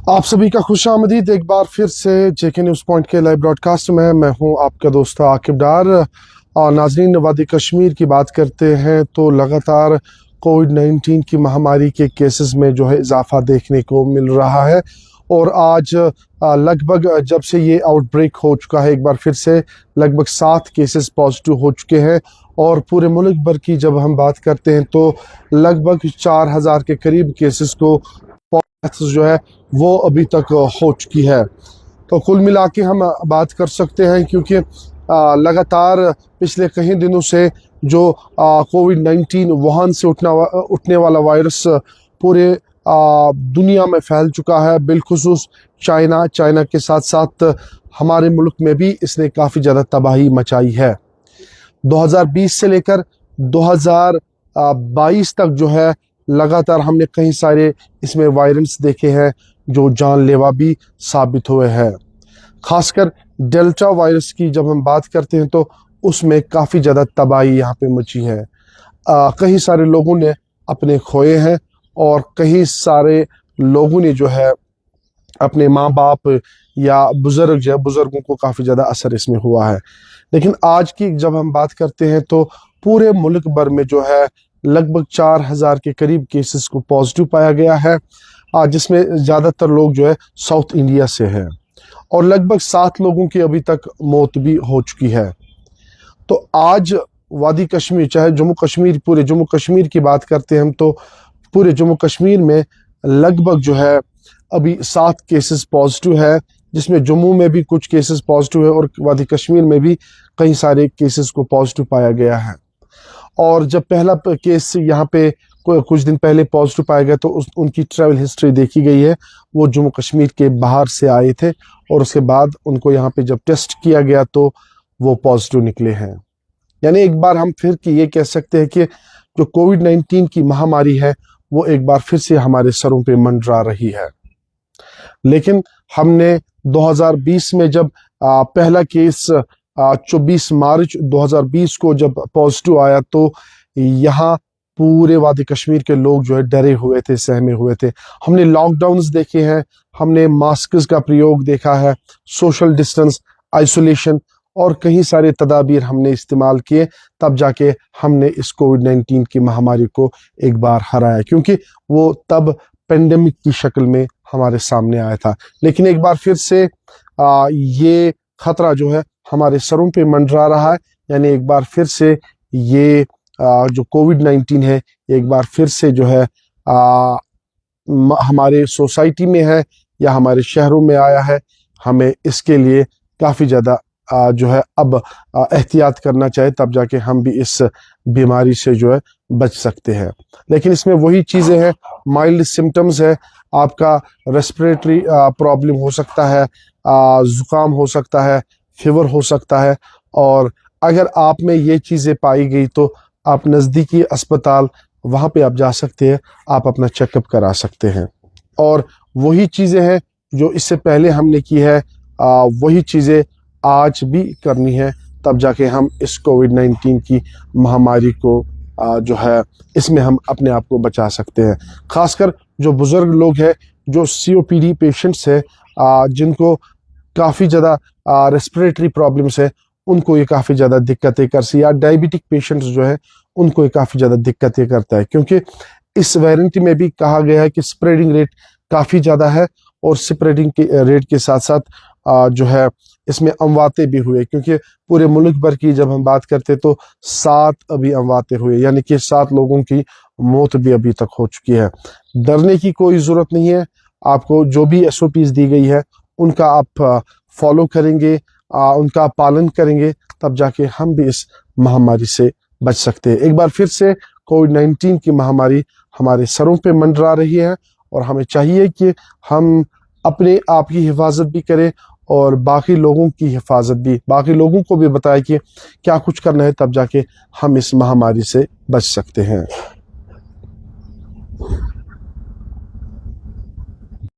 आप सभी का खुश आमदीद एक बार फिर से जेके न्यूज़ पॉइंट के लाइव ब्रॉडकास्ट में। मैं हूं आपका दोस्त आकिब डार। और नाजरीन, वादी कश्मीर की बात करते हैं तो लगातार कोविड-19 की महामारी के केसेस में जो है इजाफा देखने को मिल रहा है। और आज लगभग जब से ये आउटब्रेक हो चुका है, एक बार फिर से लगभग 7 केसेस पॉजिटिव हो चुके हैं। और पूरे मुल्क भर की जब हम बात करते हैं तो लगभग 4000 के करीब केसेस को जो है वो अभी तक हो चुकी है। तो कुल मिला के हम बात कर सकते हैं, क्योंकि लगातार पिछले कई दिनों से जो कोविड-19 वुहान से उठने वाला वायरस पूरे दुनिया में फैल चुका है, बिलखुसूस चाइना के साथ साथ हमारे मुल्क में भी इसने काफ़ी ज़्यादा तबाही मचाई है। 2020 से लेकर 2022 तक जो है लगातार हमने कई सारे इसमें वायरेंट्स देखे हैं जो जानलेवा भी साबित हुए हैं। खासकर डेल्टा वायरस की जब हम बात करते हैं तो उसमें काफ़ी ज़्यादा तबाही यहाँ पे मची है। कई सारे लोगों ने अपने खोए हैं और कई सारे लोगों ने जो है अपने माँ बाप या बुज़ुर्गों को काफ़ी ज़्यादा असर इसमें हुआ है। लेकिन आज की जब हम बात करते हैं तो पूरे मुल्क भर में जो है लगभग 4000 के करीब केसेस को पॉजिटिव पाया गया है, जिसमें ज़्यादातर लोग जो है साउथ इंडिया से हैं और लगभग 7 लोगों की अभी तक मौत भी हो चुकी है। तो आज वादी कश्मीर, चाहे जम्मू कश्मीर, पूरे जम्मू कश्मीर की बात करते हैं हम तो पूरे जम्मू कश्मीर में लगभग जो है अभी 7 केसेस पॉजिटिव है, जिसमें जम्मू में भी कुछ केसेस पॉजिटिव है और वादी कश्मीर में भी कई सारे केसेस को पॉजिटिव पाया गया है। और जब पहला केस यहाँ पे कुछ दिन पहले पॉजिटिव पाया गया तो उनकी ट्रैवल हिस्ट्री देखी गई है। वो जम्मू कश्मीर के बाहर से आए थे और उसके बाद उनको यहाँ पे जब टेस्ट किया गया तो वो पॉजिटिव निकले हैं। यानी एक बार हम फिर ये कह सकते हैं कि जो कोविड-19 की महामारी है वो एक बार फिर से हमारे सरों पे मंडरा रही है। लेकिन हमने 2020 में जब पहला केस 24 मार्च 2020 को जब पॉजिटिव आया तो यहाँ पूरे वादी कश्मीर के लोग जो है डरे हुए थे, सहमे हुए थे। हमने लॉकडाउन्स देखे हैं, हमने मास्क का प्रयोग देखा है, सोशल डिस्टेंस, आइसोलेशन और कई सारे तदाबीर हमने इस्तेमाल किए, तब जाके हमने इस कोविड-19 की महामारी को एक बार हराया, क्योंकि वो तब पेंडेमिक की शक्ल में हमारे सामने आया था। लेकिन एक बार फिर से ये खतरा जो है हमारे सरों पे मंडरा रहा है। यानी एक बार फिर से ये जो कोविड-19 है एक बार फिर से जो है हमारे सोसाइटी में है या हमारे शहरों में आया है। हमें इसके लिए काफ़ी ज़्यादा जो है अब एहतियात करना चाहिए, तब जाके हम भी इस बीमारी से जो है बच सकते हैं। लेकिन इसमें वही चीज़ें हैं, माइल्ड सिम्टम्स है, आपका रेस्पिरेटरी प्रॉब्लम हो सकता है, ज़ुकाम हो सकता है, फीवर हो सकता है। और अगर आप में ये चीज़ें पाई गई तो आप नज़दीकी अस्पताल वहाँ पे आप जा सकते हैं, आप अपना चेकअप करा सकते हैं। और वही चीज़ें हैं जो इससे पहले हमने की है, वही चीज़ें आज भी करनी है, तब जाके हम इस कोविड-19 की महामारी को जो है इसमें हम अपने आप को बचा सकते हैं। खासकर जो बुज़ुर्ग लोग हैं, जो COPD पेशेंट्स हैं, जिनको काफ़ी ज़्यादा रेस्पिरेटरी प्रॉब्लम्स है, उनको ये काफ़ी ज़्यादा दिक्कतें कर सी, या डायबिटिक पेशेंट्स जो है उनको ये काफ़ी ज़्यादा दिक्कतें करता है, क्योंकि इस वेरिएंट में भी कहा गया है कि स्प्रेडिंग रेट काफ़ी ज़्यादा है और स्प्रेडिंग के रेट के साथ साथ जो है इसमें अमवातें भी हुए, क्योंकि पूरे मुल्क भर की जब हम बात करते तो 7 अभी अमवातें हुए, यानी कि 7 लोगों की मौत भी अभी तक हो चुकी है। डरने की कोई ज़रूरत नहीं है, आपको जो भी SOPs दी गई है उनका आप फॉलो करेंगे, उनका पालन करेंगे, तब जाके हम भी इस महामारी से बच सकते हैं। एक बार फिर से कोविड-19 की महामारी हमारे सरों पे मंडरा रही है और हमें चाहिए कि हम अपने आप की हिफाजत भी करें और बाकी लोगों की हिफाजत भी, बाकी लोगों को भी बताएं कि क्या कुछ करना है, तब जाके हम इस महामारी से बच सकते हैं।